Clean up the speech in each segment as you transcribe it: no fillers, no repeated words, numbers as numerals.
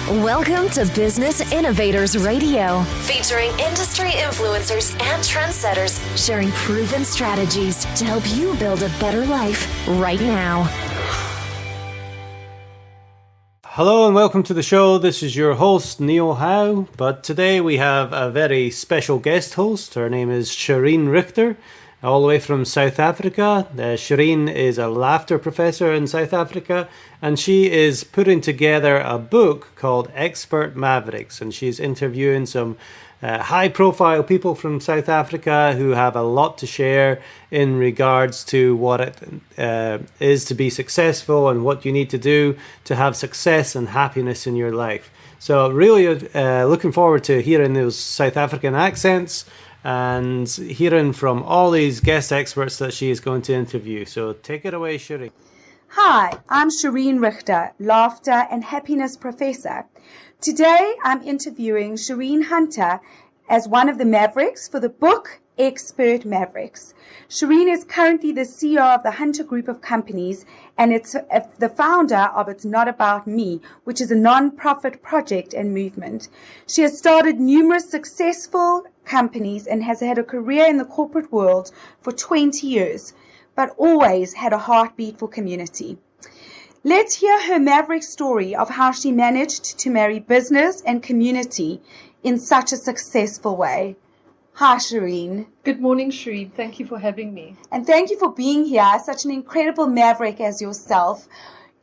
Welcome to Business Innovators Radio, featuring industry influencers and trendsetters sharing proven strategies to help you build a better life right now. Hello and welcome to the show. This is your host, Neil Howe, but today we have a very special guest host. Her name is Shereen Richter, all the way from South Africa. Shereen is a laughter professor in South Africa, and she is putting together a book called Expert Mavericks, and she's interviewing some high-profile people from South Africa who have a lot to share in regards to what it is to be successful and what you need to do to have success and happiness in your life. So really looking forward to hearing those South African accents and hearing from all these guest experts that she is going to interview. So take it away, Shereen. Hi, I'm Shereen Richter, laughter and happiness professor. Today I'm interviewing Shereen Hunter as one of the Mavericks for the book Expert Mavericks. Shereen is currently the CEO of the Hunter Group of Companies, and it's the founder of It's Not About Me, which is a non-profit project and movement. She has started numerous successful companies and has had a career in the corporate world for 20 years, but always had a heartbeat for community. Let's hear her maverick story of how she managed to marry business and community in such a successful way. Hi, Shereen. Good morning, Shereen. Thank you for having me. And thank you for being here, such an incredible maverick as yourself.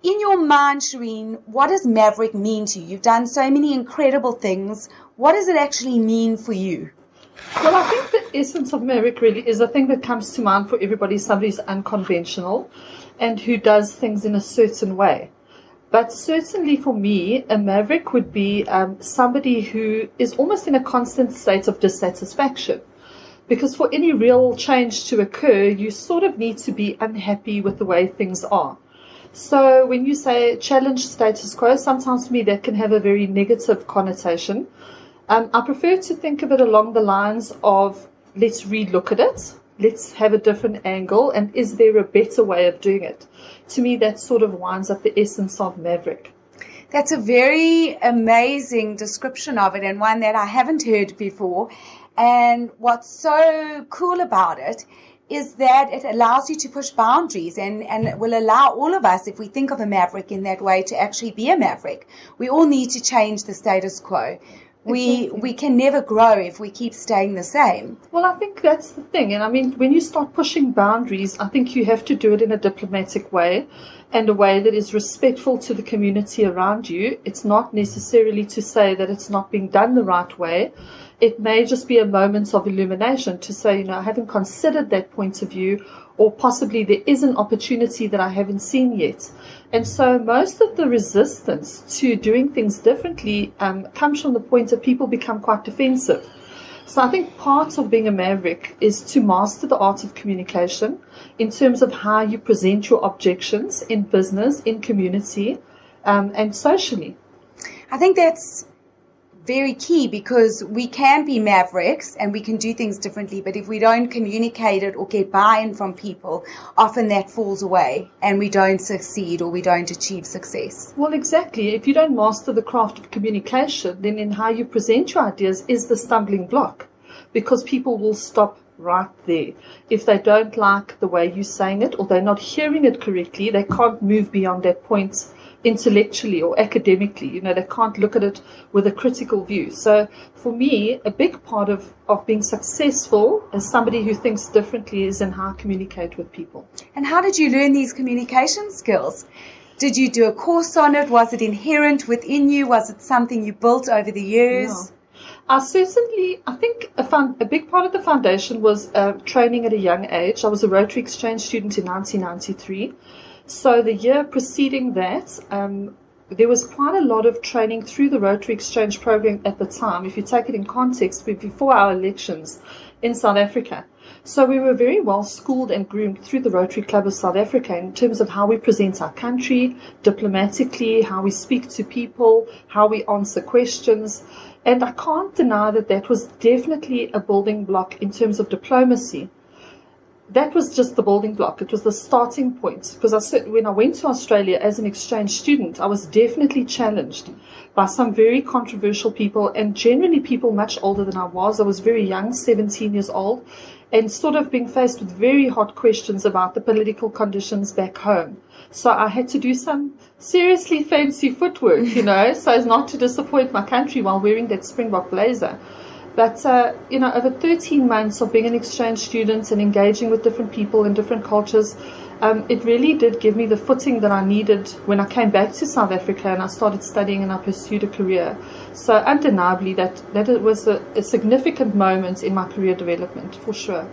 In your mind, Shereen, what does maverick mean to you? You've done so many incredible things. What does it actually mean for you? Well, I think the essence of maverick really is the thing that comes to mind for everybody, somebody who's unconventional and who does things in a certain way. But certainly for me, a maverick would be somebody who is almost in a constant state of dissatisfaction. Because for any real change to occur, you sort of need to be unhappy with the way things are. So when you say challenge status quo, sometimes for me that can have a very negative connotation. I prefer to think of it along the lines of let's relook at it. Let's have a different angle, and is there a better way of doing it? To me, that sort of winds up the essence of maverick. That's a very amazing description of it, and one that I haven't heard before. And what's so cool about it is that it allows you to push boundaries, and it will allow all of us, if we think of a maverick in that way, to actually be a maverick. We all need to change the status quo. We can never grow if we keep staying the same. Well, I think that's the thing. And I mean, when you start pushing boundaries, I think you have to do it in a diplomatic way and a way that is respectful to the community around you. It's not necessarily to say that it's not being done the right way. It may just be a moment of illumination to say, I haven't considered that point of view, or possibly there is an opportunity that I haven't seen yet. And so most of the resistance to doing things differently comes from the point that people become quite defensive. So I think part of being a maverick is to master the art of communication in terms of how you present your objections in business, in community, and socially. I think that's very key, because we can be mavericks and we can do things differently, but if we don't communicate it or get buy-in from people, often that falls away and we don't succeed or we don't achieve success. Well, exactly. If you don't master the craft of communication, then in how you present your ideas is the stumbling block, because people will stop right there. If they don't like the way you're saying it or they're not hearing it correctly, they can't move beyond that point intellectually or academically. They can't look at it with a critical view. So for me, a big part of being successful as somebody who thinks differently is in how I communicate with people. And how did you learn these communication skills? Did you do a course on it? Was it inherent within you? Was it something you built over the years? I think a big part of the foundation was training at a young age. I was a Rotary Exchange student in 1993. So the year preceding that, there was quite a lot of training through the Rotary Exchange program at the time. If you take it in context, before our elections in South Africa. So we were very well schooled and groomed through the Rotary Club of South Africa in terms of how we present our country diplomatically, how we speak to people, how we answer questions. And I can't deny that was definitely a building block in terms of diplomacy. that was just the building block. It was the starting point. Because when I went to Australia as an exchange student, I was definitely challenged by some very controversial people, and generally people much older than I was. I was very young, 17 years old, and sort of being faced with very hot questions about the political conditions back home. So I had to do some seriously fancy footwork, so as not to disappoint my country while wearing that Springbok blazer. But, over 13 months of being an exchange student and engaging with different people in different cultures, it really did give me the footing that I needed when I came back to South Africa and I started studying and I pursued a career. So undeniably, that it was a significant moment in my career development, for sure.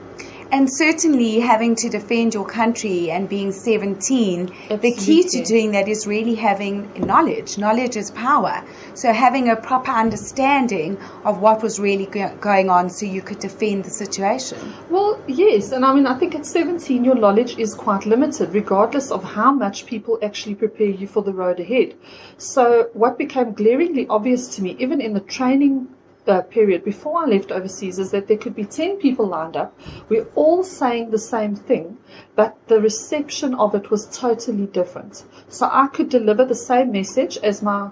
And certainly having to defend your country and being 17, Absolutely. The key to doing that is really having knowledge. Knowledge is power. So having a proper understanding of what was really going on so you could defend the situation. Well, yes. And I think at 17, your knowledge is quite limited, regardless of how much people actually prepare you for the road ahead. So what became glaringly obvious to me, even in the training period before I left overseas, is that there could be 10 people lined up. We're all saying the same thing, but the reception of it was totally different. So I could deliver the same message as my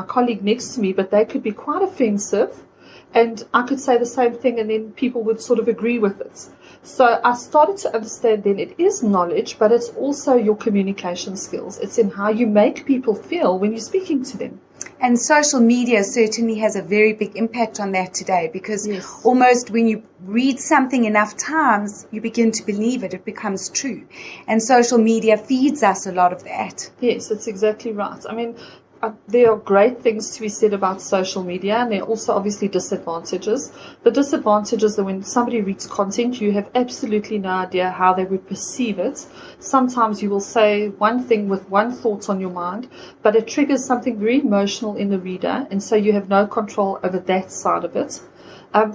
colleague next to me, but they could be quite offensive, and I could say the same thing and then people would sort of agree with it. So I started to understand then it is knowledge, but it's also your communication skills. It's in how you make people feel when you're speaking to them. And social media certainly has a very big impact on that today, because almost when you read something enough times, you begin to believe it. It becomes true. And social media feeds us a lot of that. Yes, that's exactly right. There are great things to be said about social media, and there are also obviously disadvantages. The disadvantage is that when somebody reads content, you have absolutely no idea how they would perceive it. Sometimes you will say one thing with one thought on your mind, but it triggers something very emotional in the reader, and so you have no control over that side of it.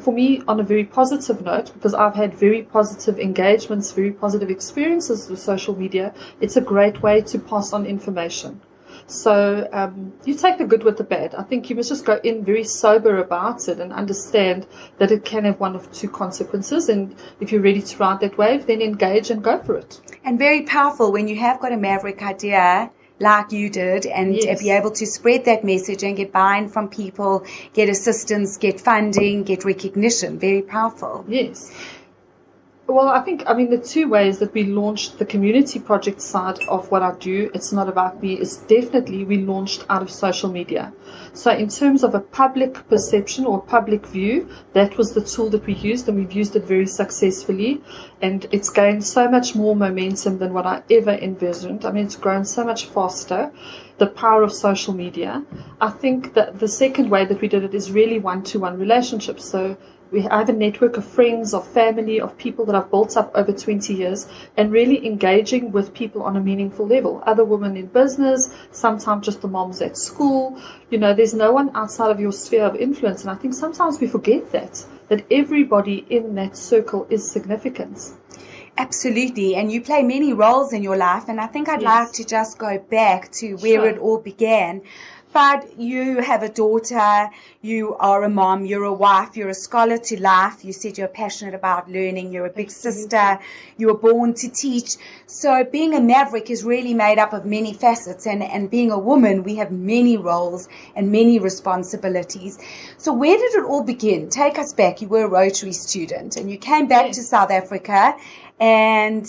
For me, on a very positive note, because I've had very positive engagements, very positive experiences with social media, it's a great way to pass on information. So you take the good with the bad. I think you must just go in very sober about it and understand that it can have one of two consequences. And if you're ready to ride that wave, then engage and go for it. And very powerful when you have got a maverick idea like you did, and be able to spread that message and get buy-in from people, get assistance, get funding, get recognition. Very powerful. Yes. Well, the two ways that we launched the community project side of what I do, it's not about me, is definitely we launched out of social media. So in terms of a public perception or public view, that was the tool that we used, and we've used it very successfully. And it's gained so much more momentum than what I ever envisioned. It's grown so much faster. The power of social media. I think that the second way that we did it is really one-to-one relationships. So I have a network of friends, of family, of people that I've built up over 20 years, and really engaging with people on a meaningful level. Other women in business, sometimes just the moms at school. There's no one outside of your sphere of influence. And I think sometimes we forget that everybody in that circle is significant. Absolutely. And you play many roles in your life. And I think I'd like to just go back to where it all began. But you have a daughter, you are a mom, you're a wife, you're a scholar to life. You said you're passionate about learning, you're a big sister, you were born to teach. So being a maverick is really made up of many facets. And being a woman, we have many roles and many responsibilities. So where did it all begin? Take us back. You were a Rotary student and you came back to South Africa. And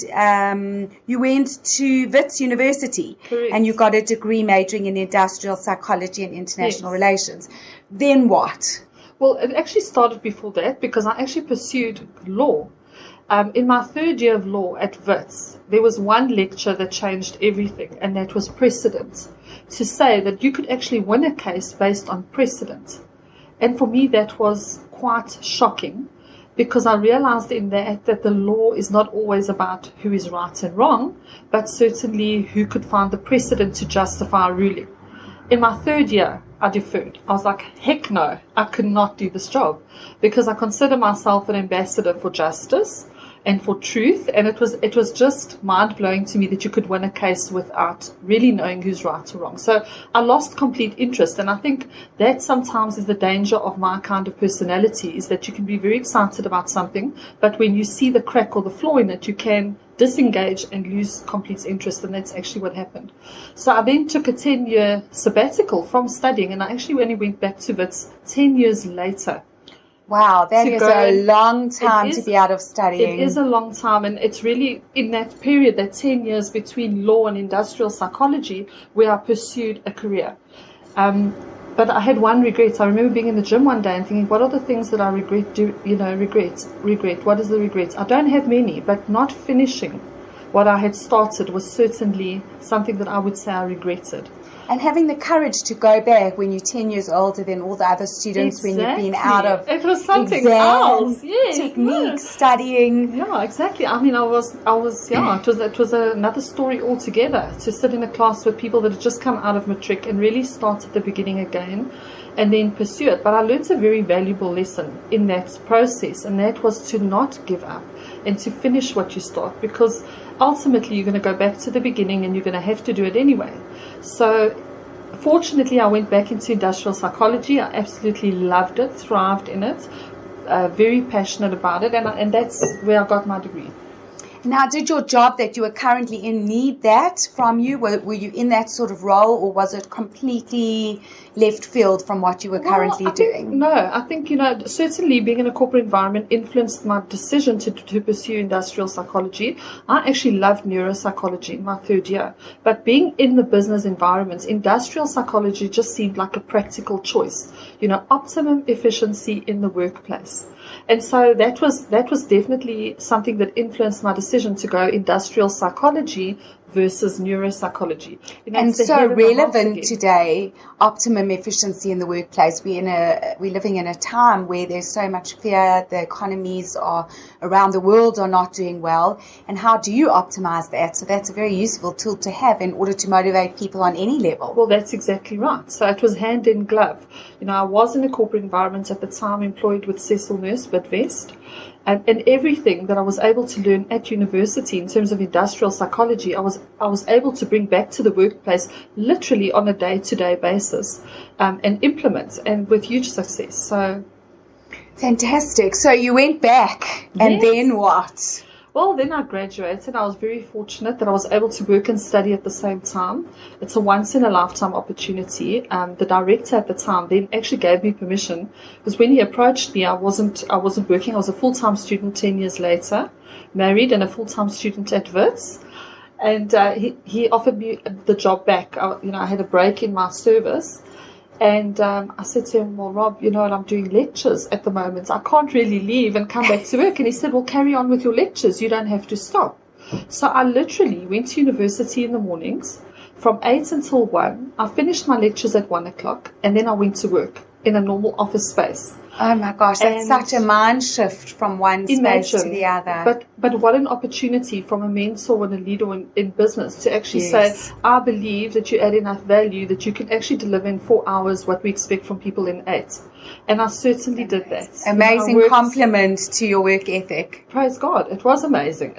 you went to Wits University. Correct. And you got a degree majoring in industrial psychology and international relations. Then what? Well, it actually started before that, because I actually pursued law. In my third year of law at Wits, there was one lecture that changed everything, and that was precedent. To say that you could actually win a case based on precedent. And for me, that was quite shocking. Because I realized in that the law is not always about who is right and wrong, but certainly who could find the precedent to justify a ruling. In my third year, I deferred. I was like, heck no, I could not do this job, because I consider myself an ambassador for justice, and for truth. And it was just mind blowing to me that you could win a case without really knowing who's right or wrong. So I lost complete interest, and I think that sometimes is the danger of my kind of personality, is that you can be very excited about something, but when you see the crack or the flaw in it, you can disengage and lose complete interest, and that's actually what happened. So I then took a 10-year sabbatical from studying, and I actually only went back to Wits 10 years later. Wow, that is a long time to be out of studying. It is a long time, and it's really in that period, that 10 years between law and industrial psychology, where I pursued a career. But I had one regret. I remember being in the gym one day and thinking, what are the things that I regret? Regret. What is the regret? I don't have many, but not finishing what I had started was certainly something that I would say I regretted. And having the courage to go back when you're 10 years older than all the other students, when you've been out of it was something exams, else. Yes, techniques, studying. Yeah, exactly. I mean, it was another story altogether, to sit in a class with people that had just come out of matric and really start at the beginning again and then pursue it. But I learned a very valuable lesson in that process, and that was to not give up and to finish what you start, because ultimately you're going to go back to the beginning and you're going to have to do it anyway. So fortunately I went back into industrial psychology. I absolutely loved it, thrived in it, very passionate about it, and that's where I got my degree. Now, did your job that you are currently in need that from you? Were you in that sort of role, or was it completely left field from what you were currently doing? I think, certainly being in a corporate environment influenced my decision to pursue industrial psychology. I actually loved neuropsychology in my third year, but being in the business environment, industrial psychology just seemed like a practical choice, optimum efficiency in the workplace. And so that was definitely something that influenced my decision to go industrial psychology versus neuropsychology. And so relevant today, optimum efficiency in the workplace. We're living in a time where there's so much fear. The economies around the world are not doing well. And how do you optimize that? So that's a very useful tool to have in order to motivate people on any level. Well, that's exactly right. So it was hand in glove. I was in a corporate environment at the time, employed with Cecil Nurse Bidvest. And everything that I was able to learn at university in terms of industrial psychology, I was able to bring back to the workplace literally on a day-to-day basis, and implement, and with huge success. So, fantastic. So you went back, and then what? Well, then I graduated. I was very fortunate that I was able to work and study at the same time. It's a once-in-a-lifetime opportunity. The director at the time then actually gave me permission, because when he approached me, I wasn't working. I was a full-time student 10 years later, married, and a full-time student at Wits. And he offered me the job back. I had a break in my service. And I said to him, well, Rob, I'm doing lectures at the moment. I can't really leave and come back to work. And he said, well, carry on with your lectures. You don't have to stop. So I literally went to university in the mornings from 8 until 1. I finished my lectures at 1 o'clock, and then I went to work in a normal office space. Oh my gosh, that's such a mind shift from one space to the other. But what an opportunity from a mentor and a leader in business to actually say, I believe that you add enough value that you can actually deliver in 4 hours what we expect from people in 8. And I certainly did that. Amazing compliment to your work ethic. Praise God. It was amazing.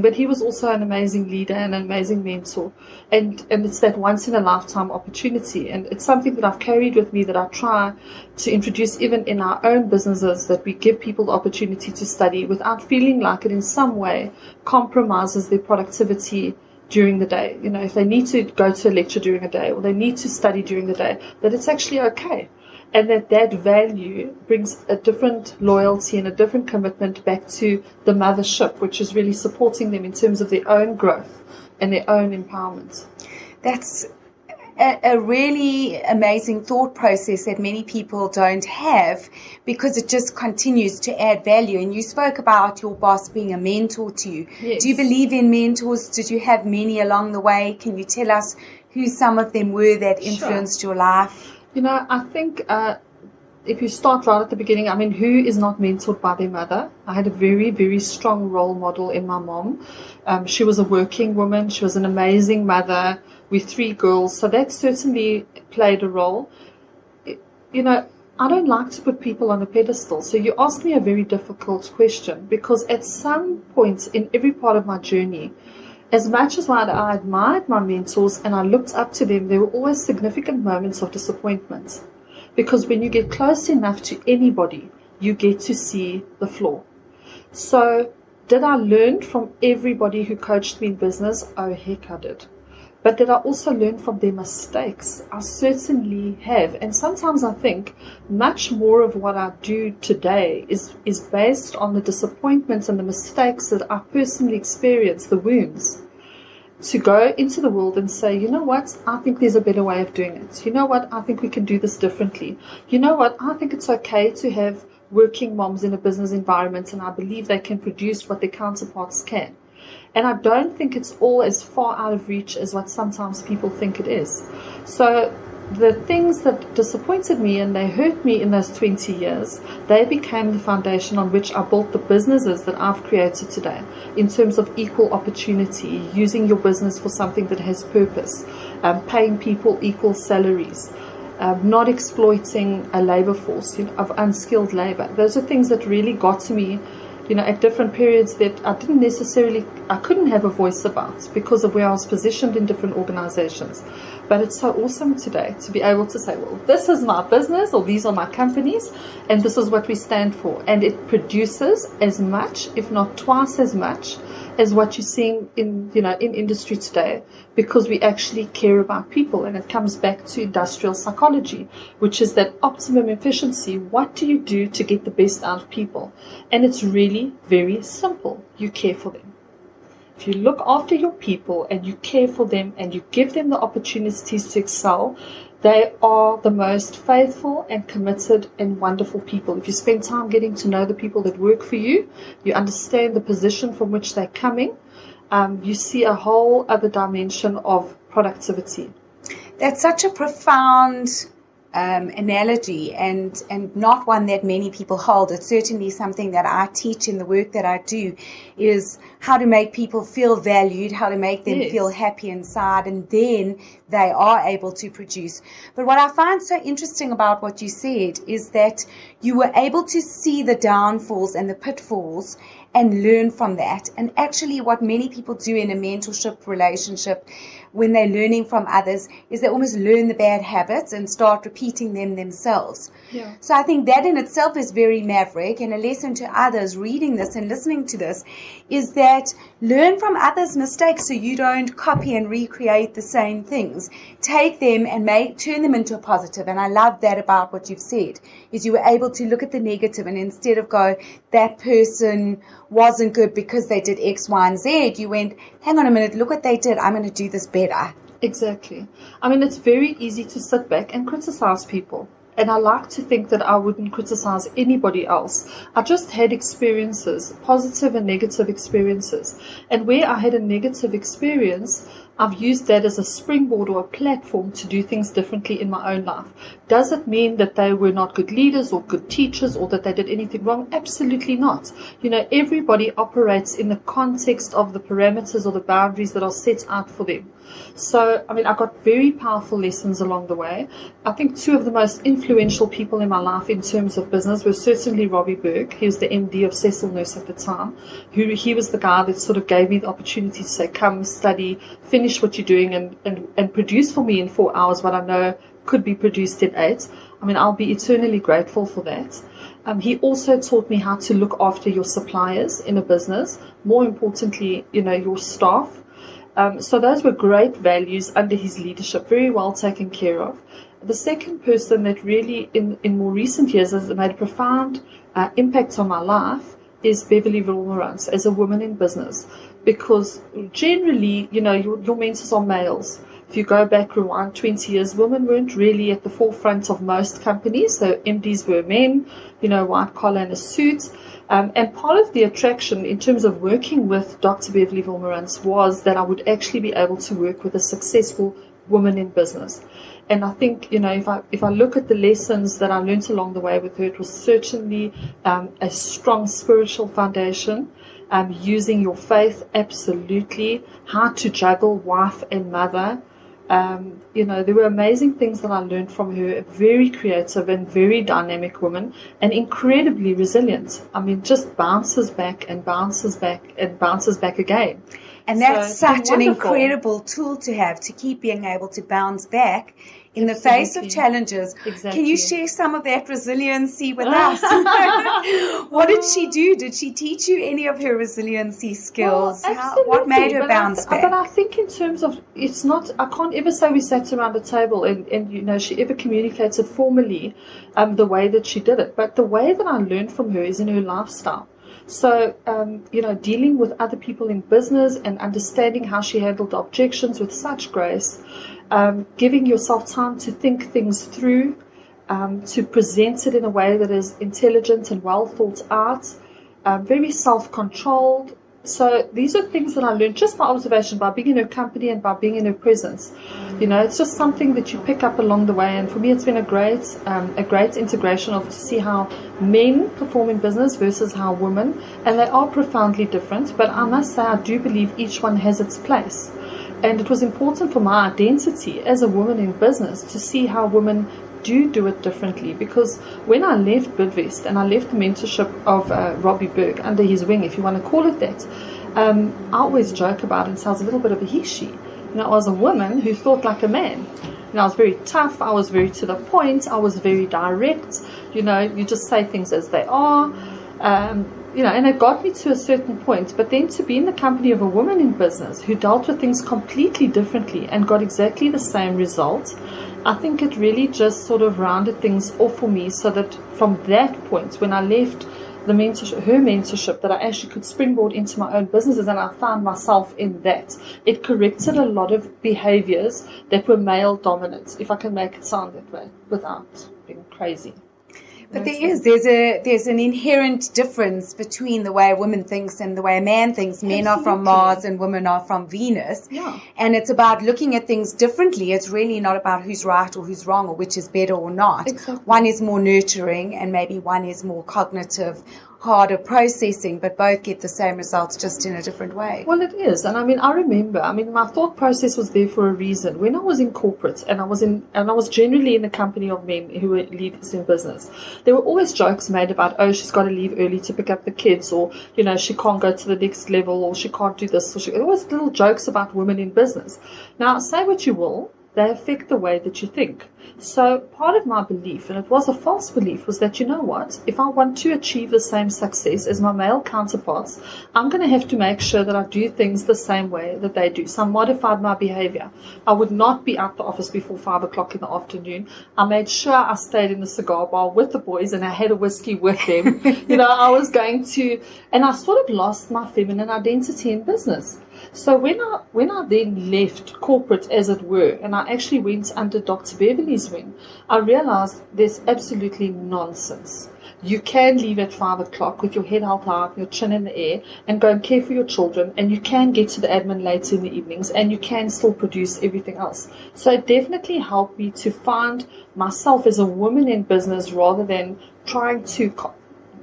But he was also an amazing leader and an amazing mentor. And it's that once in a lifetime opportunity. And it's something that I've carried with me, that I try to introduce even in our own businesses, that we give people the opportunity to study without feeling like it in some way compromises their productivity during the day. If they need to go to a lecture during a day, or they need to study during the day, that it's actually okay. And that value brings a different loyalty and a different commitment back to the mothership, which is really supporting them in terms of their own growth and their own empowerment. That's a really amazing thought process that many people don't have, because it just continues to add value. And you spoke about your boss being a mentor to you. Yes. Do you believe in mentors? Did you have many along the way? Can you tell us who some of them were that influenced your life? I think if you start right at the beginning, who is not mentored by their mother? I had a very, very strong role model in my mom. She was a working woman. She was an amazing mother with 3 girls. So that certainly played a role. I don't like to put people on a pedestal. So you asked me a very difficult question, because at some points in every part of my journey, as much as I admired my mentors and I looked up to them, there were always significant moments of disappointment. Because when you get close enough to anybody, you get to see the flaw. So did I learn from everybody who coached me in business? Oh, heck, I did. But did I also learn from their mistakes? I certainly have. And sometimes I think much more of what I do today is based on the disappointments and the mistakes that I personally experienced, the wounds. To go into the world and say, you know what, I think there's a better way of doing it. You know what, I think we can do this differently. You know what, I think it's okay to have working moms in a business environment, and I believe they can produce what their counterparts can. And I don't think it's all as far out of reach as what sometimes people think it is. So the things that disappointed me and they hurt me in those 20 years, they became the foundation on which I built the businesses that I've created today, in terms of equal opportunity, using your business for something that has purpose, paying people equal salaries, not exploiting a labor force of unskilled labor. Those are things that really got to me, at different periods that I couldn't have a voice about because of where I was positioned in different organizations. But it's so awesome today to be able to say, well, this is my business, or these are my companies, and this is what we stand for. And it produces as much, if not twice as much, as what you're seeing in industry today, because we actually care about people. And it comes back to industrial psychology, which is that optimum efficiency. What do you do to get the best out of people? And it's really very simple. You care for them. If you look after your people and you care for them and you give them the opportunities to excel, they are the most faithful and committed and wonderful people. If you spend time getting to know the people that work for you, you understand the position from which they're coming, you see a whole other dimension of productivity. That's such a profound analogy, and not one that many people hold. It's certainly something that I teach in the work that I do, is how to make people feel valued, how to make them feel happy inside, and then they are able to produce. But what I find so interesting about what you said is that you were able to see the downfalls and the pitfalls and learn from that. And actually what many people do in a mentorship relationship when they're learning from others is they almost learn the bad habits and start repeating them themselves. Yeah. So I think that in itself is very Maverick, and a lesson to others reading this and listening to this is that learn from others' mistakes so you don't copy and recreate the same things. Take them and turn them into a positive. And I love that about what you've said, is you were able to look at the negative, and instead of go, that person wasn't good because they did X, Y, and Z, you went, hang on a minute, look what they did. I'm going to do this better. Exactly. I mean, it's very easy to sit back and criticize people. And I like to think that I wouldn't criticize anybody else. I just had experiences, positive and negative experiences. And where I had a negative experience, I've used that as a springboard or a platform to do things differently in my own life. Does it mean that they were not good leaders or good teachers or that they did anything wrong? Absolutely not. Everybody operates in the context of the parameters or the boundaries that are set out for them. So, I got very powerful lessons along the way. I think two of the most influential people in my life in terms of business were certainly Robbie Berg. He was the MD of Cecil Nurse at the time. He was the guy that sort of gave me the opportunity to say, come study, finish what you're doing and produce for me in 4 hours what I know could be produced in 8. I'll be eternally grateful for that. He also taught me how to look after your suppliers in a business. More importantly, your staff. So those were great values under his leadership, very well taken care of. The second person that really in more recent years has made a profound impact on my life is Beverly Wilmerans as a woman in business. Because generally, your mentors are males. If you go back, rewind 20 years, women weren't really at the forefront of most companies. So MDs were men, white collar and a suit. And part of the attraction in terms of working with Dr. Beverly Wilmerans was that I would actually be able to work with a successful woman in business. And I think, if I look at the lessons that I learned along the way with her, it was certainly a strong spiritual foundation. Using your faith, absolutely. How to juggle wife and mother. There were amazing things that I learned from her. A very creative and very dynamic woman, and incredibly resilient. I mean, just bounces back and bounces back and bounces back again. And that's So it's such been an wonderful. incredible tool to have, to keep being able to bounce back in the face of Absolutely. challenges. Exactly. Can you share some of that resiliency with us? What did she do? Did she teach you any of her resiliency skills? Well, What made her absolutely, bounce but back? I think in terms of, it's not, I can't ever say we sat around a table and she ever communicated formally the way that she did it. But the way that I learned from her is in her lifestyle. So, dealing with other people in business and understanding how she handled objections with such grace, giving yourself time to think things through, to present it in a way that is intelligent and well thought out, very self-controlled. So these are things that I learned just by observation, by being in her company and by being in her presence. It's just something that you pick up along the way. And for me, it's been a great integration of to see how men perform in business versus how women, and they are profoundly different. But I must say, I do believe each one has its place. And it was important for my identity as a woman in business to see how women do it differently, because when I left Bidvest and I left the mentorship of Robbie Berg under his wing, if you want to call it that, I always joke about it and say I was a little bit of a he-she. I was a woman who thought like a man. I was very tough, I was very to the point, I was very direct, you just say things as they are, and it got me to a certain point. But then to be in the company of a woman in business who dealt with things completely differently and got exactly the same result, I think it really just sort of rounded things off for me, so that from that point, when I left her mentorship, that I actually could springboard into my own businesses, and I found myself in that. It corrected a lot of behaviors that were male dominant, if I can make it sound that way, without being crazy. But there's an inherent difference between the way a woman thinks and the way a man thinks. Men are from Mars and women are from Venus. Yeah. And it's about looking at things differently. It's really not about who's right or who's wrong or which is better or not. Exactly. One is more nurturing and maybe one is more cognitive, harder processing, but both get the same results, just in a different way. Well, it is. And I remember, my thought process was there for a reason. When I was in corporate and I was generally in the company of men who were leaders in business, there were always jokes made about, oh, she's got to leave early to pick up the kids, or, she can't go to the next level, or she can't do this. There were always little jokes about women in business. Now, say what you will, they affect the way that you think. So part of my belief, and it was a false belief, was that, if I want to achieve the same success as my male counterparts, I'm going to have to make sure that I do things the same way that they do. So I modified my behavior. I would not be at the office before 5 o'clock in the afternoon. I made sure I stayed in the cigar bar with the boys and I had a whiskey with them. I was going to, and I sort of lost my feminine identity in business. So when I then left corporate, as it were, and I actually went under Dr. Beverly's wing, I realized there's absolutely nonsense. You can leave at 5 o'clock with your head held high, your chin in the air, and go and care for your children, and you can get to the admin later in the evenings, and you can still produce everything else. So it definitely helped me to find myself as a woman in business, rather than trying to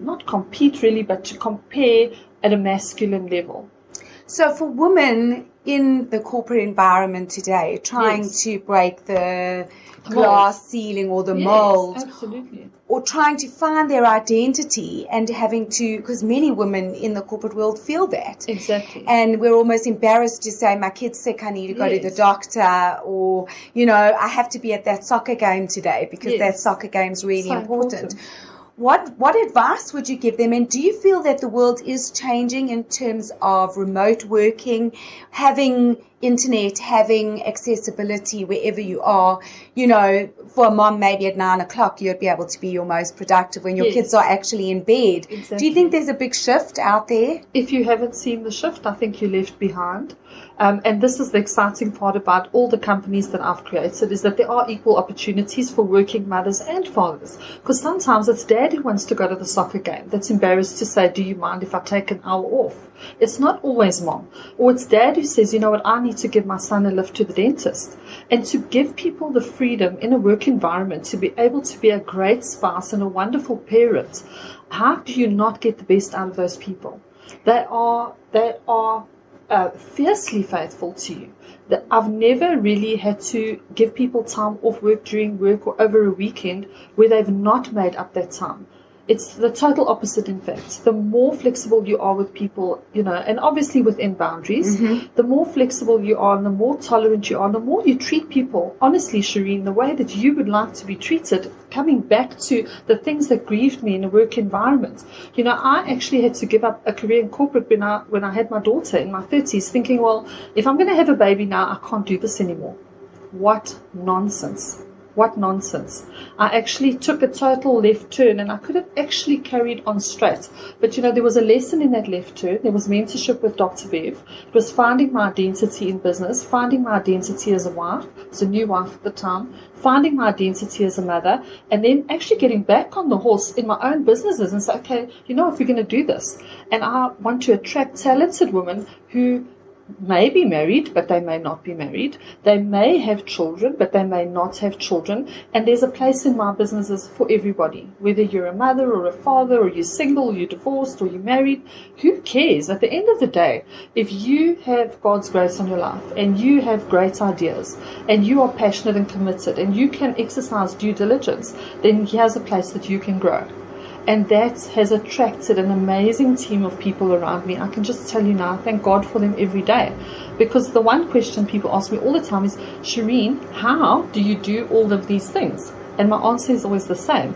not compete really, but to compare at a masculine level. So for women in the corporate environment today, trying to break the glass ceiling or the mold, absolutely, or trying to find their identity and having to, because many women in the corporate world feel that. Exactly. And we're almost embarrassed to say, my kid's sick, I need to go to the doctor, or, I have to be at that soccer game today because that soccer game's really important. What advice would you give them? And do you feel that the world is changing in terms of remote working, having internet, having accessibility wherever you are? For a mom, maybe at 9 o'clock, you'd be able to be your most productive when your kids are actually in bed. Exactly. Do you think there's a big shift out there? If you haven't seen the shift, I think you're left behind. And this is the exciting part about all the companies that I've created, is that there are equal opportunities for working mothers and fathers. Because sometimes it's dad who wants to go to the soccer game that's embarrassed to say, do you mind if I take an hour off? It's not always mom. Or it's dad who says, I need to give my son a lift to the dentist. And to give people the freedom in a work environment to be able to be a great spouse and a wonderful parent, how do you not get the best out of those people? They are fiercely faithful to you. That I've never really had to give people time off work during work or over a weekend where they've not made up that time. It's the total opposite, in fact. The more flexible you are with people, and obviously within boundaries, the more flexible you are and the more tolerant you are, the more you treat people, honestly, Shereen, the way that you would like to be treated, coming back to the things that grieved me in a work environment. I actually had to give up a career in corporate when I had my daughter in my 30s, thinking, well, if I'm going to have a baby now, I can't do this anymore. What nonsense. What nonsense. I actually took a total left turn and I could have actually carried on straight. But there was a lesson in that left turn. There was mentorship with Dr. Bev. It was finding my identity in business, finding my identity as a wife, as a new wife at the time, finding my identity as a mother, and then actually getting back on the horse in my own businesses and say, okay, if we're going to do this. And I want to attract talented women who may be married, but they may not be married. They may have children, but they may not have children. And there's a place in my businesses for everybody. Whether you're a mother or a father, or you're single, or you're divorced, or you're married, who cares? At the end of the day, if you have God's grace on your life, and you have great ideas, and you are passionate and committed, and you can exercise due diligence, then here's a place that you can grow. And that has attracted an amazing team of people around me. I can just tell you now, thank God for them every day. Because the one question people ask me all the time is, Shereen, how do you do all of these things? And my answer is always the same.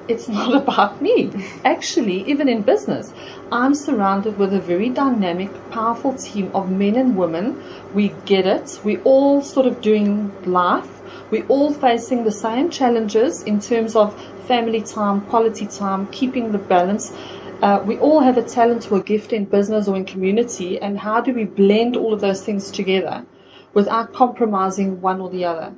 It's not about me. Actually, even in business, I'm surrounded with a very dynamic, powerful team of men and women. We get it. We're all sort of doing life. We're all facing the same challenges in terms of family time, quality time, keeping the balance. We all have a talent or a gift in business or in community, and how do we blend all of those things together without compromising one or the other?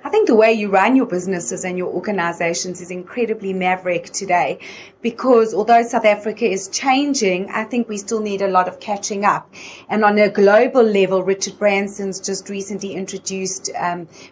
I think the way you run your businesses and your organizations is incredibly maverick today, because although South Africa is changing, I think we still need a lot of catching up. And on a global level, Richard Branson's just recently introduced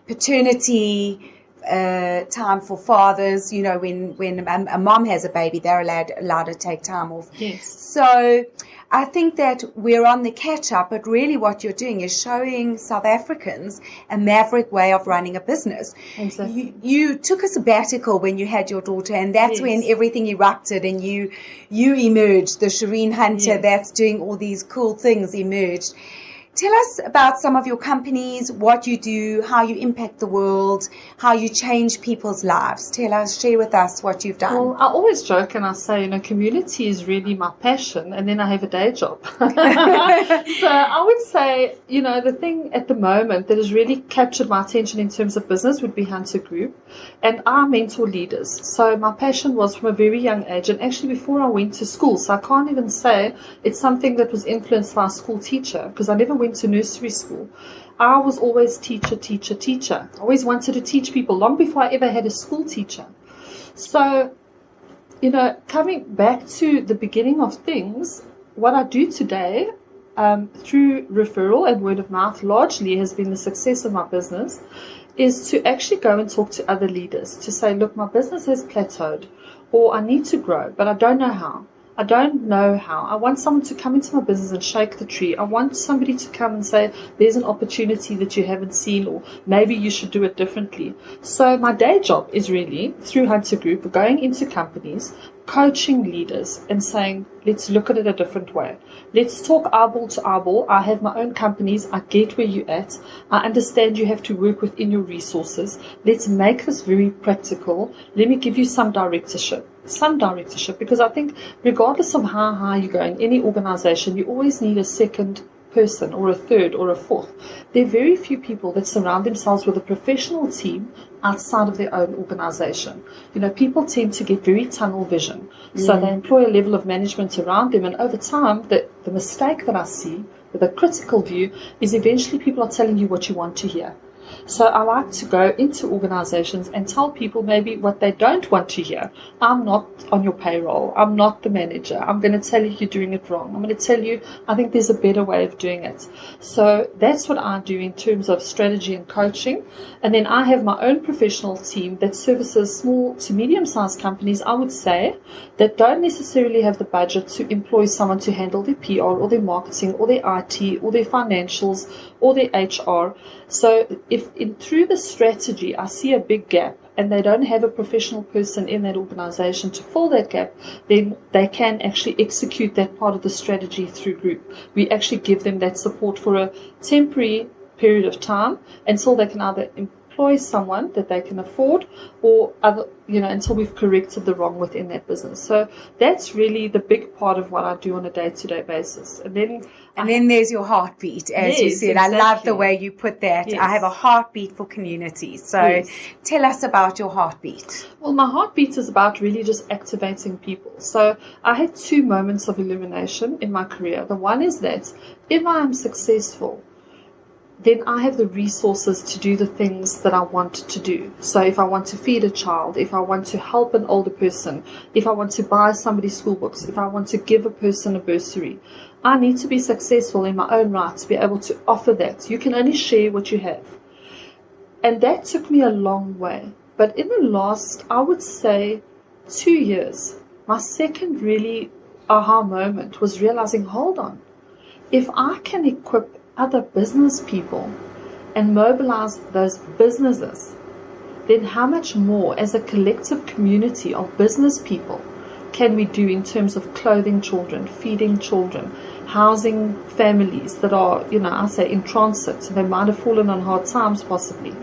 paternity time for fathers. When a mom has a baby, they're allowed to take time off. Yes. So I think that we're on the catch up, but really what you're doing is showing South Africans a maverick way of running a business. Exactly. You took a sabbatical when you had your daughter, and that's when everything erupted and you emerged. The Shereen Hunter that's doing all these cool things emerged. Tell us about some of your companies, what you do, how you impact the world, how you change people's lives. Share with us what you've done. Well, I always joke and I say, community is really my passion, and then I have a day job. So I would say, the thing at the moment that has really captured my attention in terms of business would be Hunter Group, and I mentor leaders. So my passion was from a very young age, and actually before I went to school, so I can't even say it's something that was influenced by a school teacher, because I never went to nursery school. I was always teacher. I always wanted to teach people long before I ever had a school teacher. So, coming back to the beginning of things, what I do today through referral and word of mouth largely has been the success of my business, is to actually go and talk to other leaders to say, look, my business has plateaued, or I need to grow, but I don't know how. I want someone to come into my business and shake the tree. I want somebody to come and say, there's an opportunity that you haven't seen, or maybe you should do it differently. So my day job is really, through Hunter Group, going into companies, coaching leaders and saying, let's look at it a different way. Let's talk eyeball to eyeball. I have my own companies. I get where you're at. I understand you have to work within your resources. Let's make this very practical. Let me give you some directorship, because I think regardless of how high you go in any organization, you always need a second person or a third or a fourth. There are very few people that surround themselves with a professional team outside of their own organization. People tend to get very tunnel vision. So they employ a level of management around them, and over time, the mistake that I see with a critical view is eventually people are telling you what you want to hear. So I like to go into organizations and tell people maybe what they don't want to hear. I'm not on your payroll. I'm not the manager. I'm going to tell you you're doing it wrong. I'm going to tell you I think there's a better way of doing it. So that's what I do in terms of strategy and coaching. And then I have my own professional team that services small to medium-sized companies, I would say, that don't necessarily have the budget to employ someone to handle their PR or their marketing or their IT or their financials or their HR. So if through the strategy I see a big gap and they don't have a professional person in that organization to fill that gap, then they can actually execute that part of the strategy through group. We actually give them that support for a temporary period of time until they can either employ someone that they can afford or until we've corrected the wrong within that business. So that's really the big part of what I do on a day-to-day basis. And then there's your heartbeat, as yes, you said. Exactly. I love the way you put that. Yes. I have a heartbeat for communities. So yes. Tell us about your heartbeat. Well, my heartbeat is about really just activating people. So I had 2 moments of illumination in my career. The one is that if I am successful, then I have the resources to do the things that I want to do. So if I want to feed a child, if I want to help an older person, if I want to buy somebody school books, if I want to give a person a bursary, I need to be successful in my own right to be able to offer that. You can only share what you have. And that took me a long way. But in the last, I would say, 2 years, my second really aha moment was realizing, hold on, if I can equip other business people and mobilize those businesses, then how much more as a collective community of business people can we do in terms of clothing children, feeding children, housing families that are, I say in transit, they might have fallen on hard times possibly.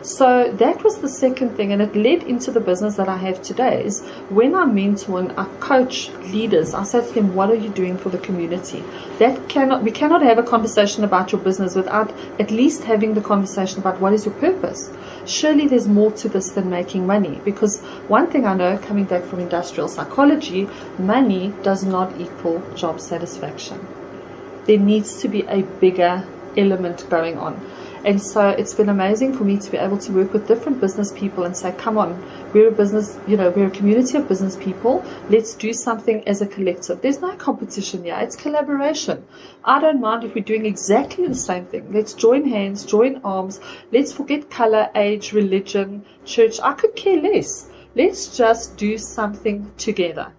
So that was the second thing, and it led into the business that I have today. Is when I mentor and I coach leaders, I say to them, what are you doing for the community? We cannot have a conversation about your business without at least having the conversation about what is your purpose. Surely there's more to this than making money, because one thing I know, coming back from industrial psychology, money does not equal job satisfaction. There needs to be a bigger element going on. And so it's been amazing for me to be able to work with different business people and say, come on, we're a business, we're a community of business people. Let's do something as a collective. There's no competition here. It's collaboration. I don't mind if we're doing exactly the same thing. Let's join hands, join arms. Let's forget color, age, religion, church. I could care less. Let's just do something together.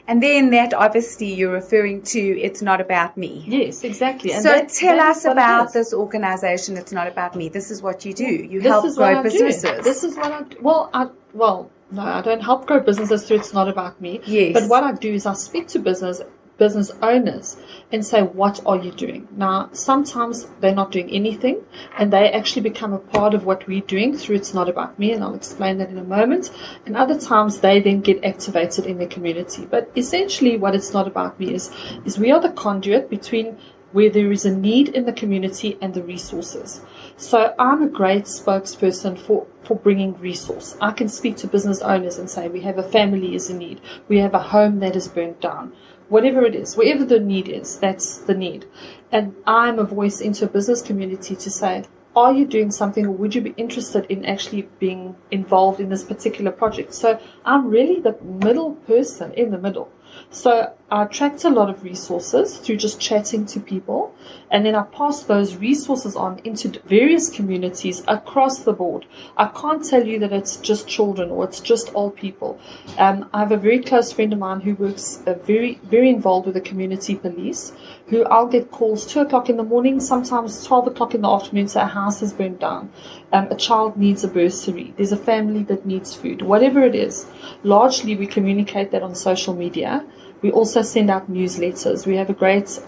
And then that obviously you're referring to, it's not about me. Yes, exactly. And so tell us about this organization, It's Not About Me. This is what you do. You help grow businesses. This is what I do. Well, no, I don't help grow businesses through It's Not About Me. Yes. But what I do is I speak to business owners and say, what are you doing? Now, sometimes they're not doing anything and they actually become a part of what we're doing through It's Not About Me, and I'll explain that in a moment. And other times they then get activated in their community. But essentially what It's Not About Me is we are the conduit between where there is a need in the community and the resources. So I'm a great spokesperson for bringing resource. I can speak to business owners and say, we have a family is in need. We have a home that is burnt down. Whatever it is, wherever the need is, that's the need. And I'm a voice into a business community to say, are you doing something, or would you be interested in actually being involved in this particular project? So I'm really the middle person in the middle. So I attract a lot of resources through just chatting to people, and then I pass those resources on into various communities across the board. I can't tell you that it's just children or it's just old people. I have a very close friend of mine who works very, very involved with the community police, who I'll get calls 2 o'clock in the morning, sometimes 12 o'clock in the afternoon, so a house has burned down. A child needs a bursary. There's a family that needs food. Whatever it is, largely we communicate that on social media. We also send out newsletters. We have a great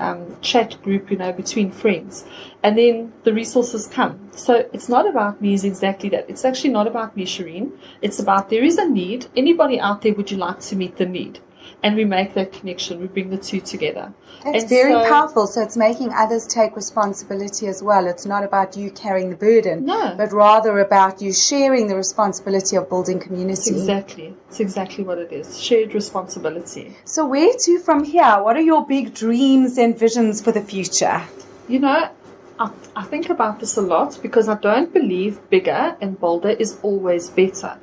chat group, between friends. And then the resources come. So It's Not About Me is exactly that. It's actually not about me, Shereen. It's about there is a need. Anybody out there, would you like to meet the need? And we make that connection. We bring the two together. It's very powerful. So it's making others take responsibility as well. It's not about you carrying the burden, but rather about you sharing the responsibility of building community. It's exactly what it is. Shared responsibility. So where to from here? What are your big dreams and visions for the future? I think about this a lot because I don't believe bigger and bolder is always better.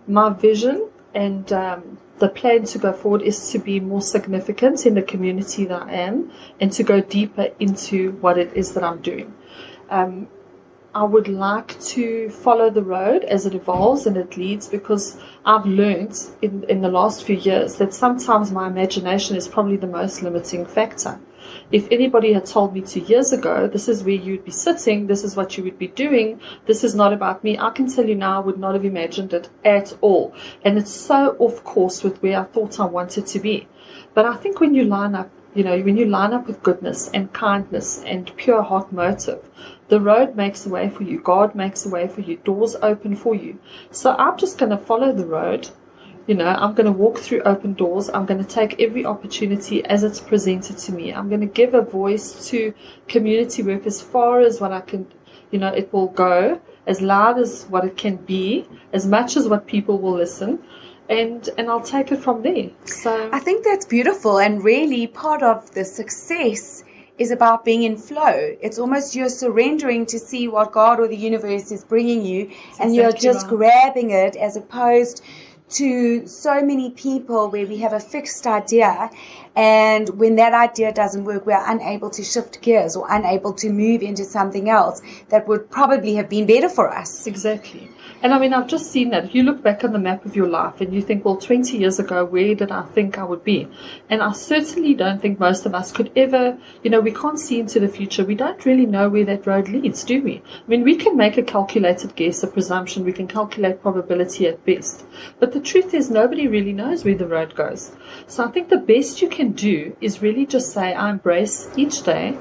My vision and the plan to go forward is to be more significant in the community that I am and to go deeper into what it is that I'm doing. I would like to follow the road as it evolves and it leads, because I've learned in the last few years that sometimes my imagination is probably the most limiting factor. If anybody had told me 2 years ago, this is where you'd be sitting, this is what you would be doing, this is not about me, I can tell you now I would not have imagined it at all. And it's so off course with where I thought I wanted to be. But I think when you line up, when you line up with goodness and kindness and pure heart motive, the road makes a way for you. God makes a way for you. Doors open for you. So I'm just going to follow the road. I'm going to walk through open doors. I'm going to take every opportunity as it's presented to me. I'm going to give a voice to community work as far as what I can, it will go, as loud as what it can be, as much as what people will listen. And I'll take it from there. So I think that's beautiful, and really part of the success is about being in flow. It's almost you're surrendering to see what God or the universe is bringing you, and you're just grabbing it, as opposed to so many people where we have a fixed idea, and when that idea doesn't work, we're unable to shift gears or unable to move into something else that would probably have been better for us. Exactly. And I mean, I've just seen that. If you look back on the map of your life and you think, well, 20 years ago, where did I think I would be? And I certainly don't think most of us could ever, we can't see into the future. We don't really know where that road leads, do we? I mean, we can make a calculated guess, a presumption. We can calculate probability at best. But the truth is, nobody really knows where the road goes. So I think the best you can do is really just say, I embrace each day,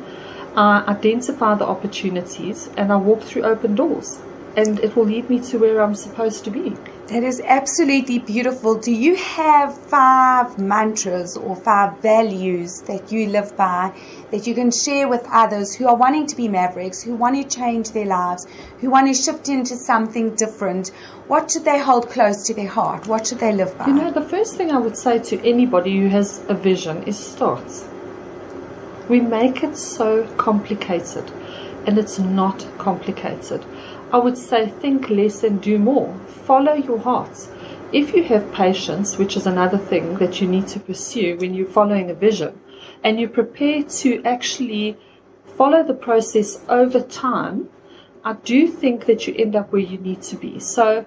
I identify the opportunities, and I walk through open doors. And it will lead me to where I'm supposed to be. That is absolutely beautiful. Do you have 5 mantras or 5 values that you live by that you can share with others who are wanting to be mavericks, who want to change their lives, who want to shift into something different? What should they hold close to their heart? What should they live by? The first thing I would say to anybody who has a vision is start. We make it so complicated, and it's not complicated. I would say think less and do more. Follow your heart. If you have patience, which is another thing that you need to pursue when you're following a vision, and you prepare to actually follow the process over time, I do think that you end up where you need to be. So,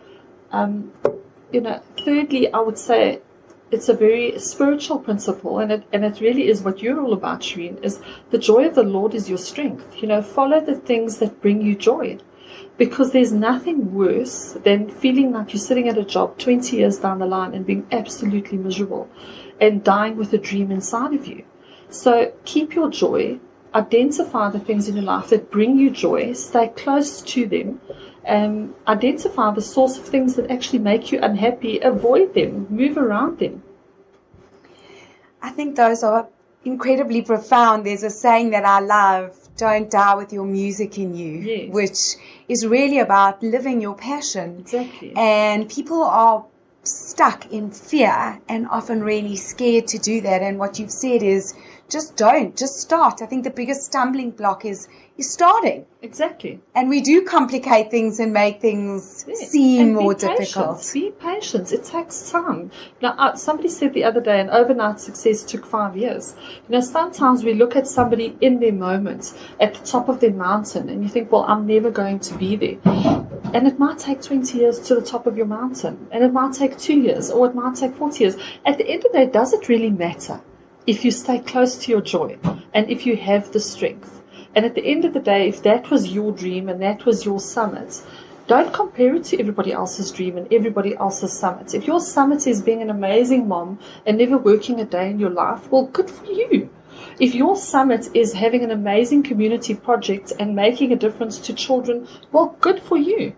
thirdly, I would say it's a very spiritual principle, and it really is what you're all about, Shereen, is the joy of the Lord is your strength. Follow the things that bring you joy. Because there's nothing worse than feeling like you're sitting at a job 20 years down the line and being absolutely miserable and dying with a dream inside of you. So keep your joy, identify the things in your life that bring you joy, stay close to them, identify the source of things that actually make you unhappy, avoid them, move around them. I think those are incredibly profound. There's a saying that I love, don't die with your music in you, yes, which is really about living your passion. Exactly. And people are stuck in fear and often really scared to do that. And what you've said is just start. I think the biggest stumbling block is starting. Exactly. And we do complicate things and make things seem more difficult. Be patient. It takes time. Now, somebody said the other day, an overnight success took 5 years. Sometimes we look at somebody in their moment at the top of their mountain and you think, well, I'm never going to be there. And it might take 20 years to the top of your mountain. And it might take 2 years, or it might take 40 years. At the end of the day, does it really matter if you stay close to your joy and if you have the strength? And at the end of the day, if that was your dream and that was your summit, don't compare it to everybody else's dream and everybody else's summit. If your summit is being an amazing mom and never working a day in your life, well, good for you. If your summit is having an amazing community project and making a difference to children, well, good for you.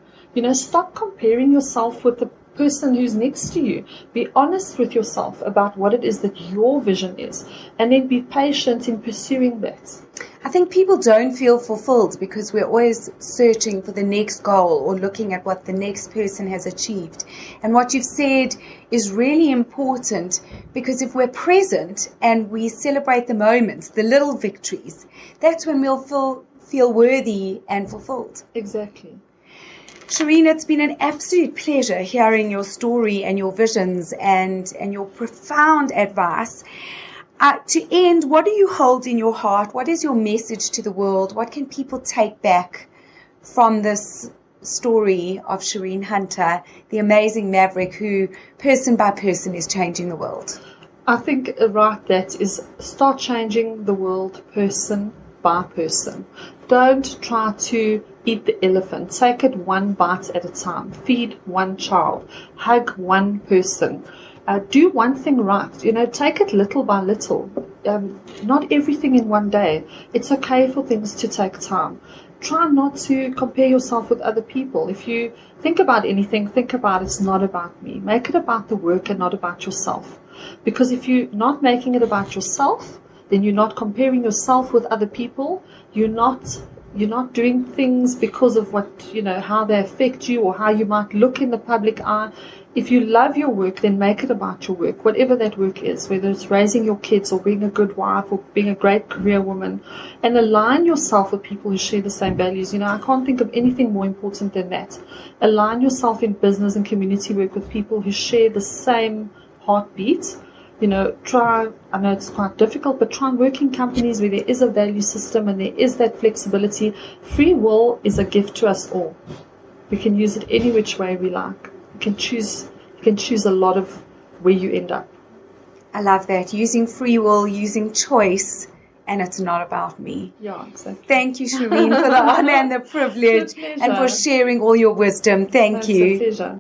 Stop comparing yourself with the person who's next to you. Be honest with yourself about what it is that your vision is, and then be patient in pursuing that. I think people don't feel fulfilled because we're always searching for the next goal or looking at what the next person has achieved. And what you've said is really important, because if we're present and we celebrate the moments, the little victories, that's when we'll feel feel worthy and fulfilled. Exactly. Shereen, it's been an absolute pleasure hearing your story and your visions and your profound advice. To end, what do you hold in your heart? What is your message to the world? What can people take back from this story of Shereen Hunter, the amazing Maverick who, person by person, is changing the world? I think that is start changing the world person by person. Don't try to eat the elephant. Take it one bite at a time. Feed one child. Hug one person. Do one thing right. Take it little by little. Not everything in one day. It's okay for things to take time. Try not to compare yourself with other people. If you think about anything, think about it's not about me. Make it about the work and not about yourself. Because if you're not making it about yourself, then you're not comparing yourself with other people. You're not doing things because of how they affect you or how you might look in the public eye. If you love your work, then make it about your work, whatever that work is, whether it's raising your kids or being a good wife or being a great career woman, and align yourself with people who share the same values. I can't think of anything more important than that. Align yourself in business and community work with people who share the same heartbeat. I know it's quite difficult, but try and work in companies where there is a value system and there is that flexibility. Free will is a gift to us all. We can use it any which way we like. You can choose a lot of where you end up. I love that. Using free will, using choice, and it's not about me. Yeah, exactly. Thank you, Shereen, for the honor and the privilege and for sharing all your wisdom. Thank you. It's a pleasure.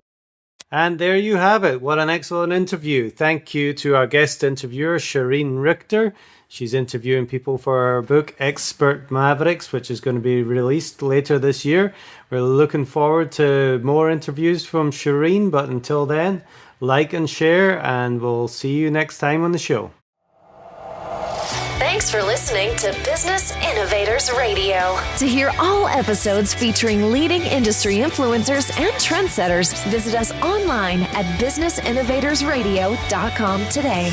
And there you have it. What an excellent interview. Thank you to our guest interviewer, Shereen Richter. She's interviewing people for her book, Expert Mavericks, which is going to be released later this year. We're looking forward to more interviews from Shereen, but until then, like and share, and we'll see you next time on the show. Thanks for listening to Business Innovators Radio. To hear all episodes featuring leading industry influencers and trendsetters, visit us online at businessinnovatorsradio.com today.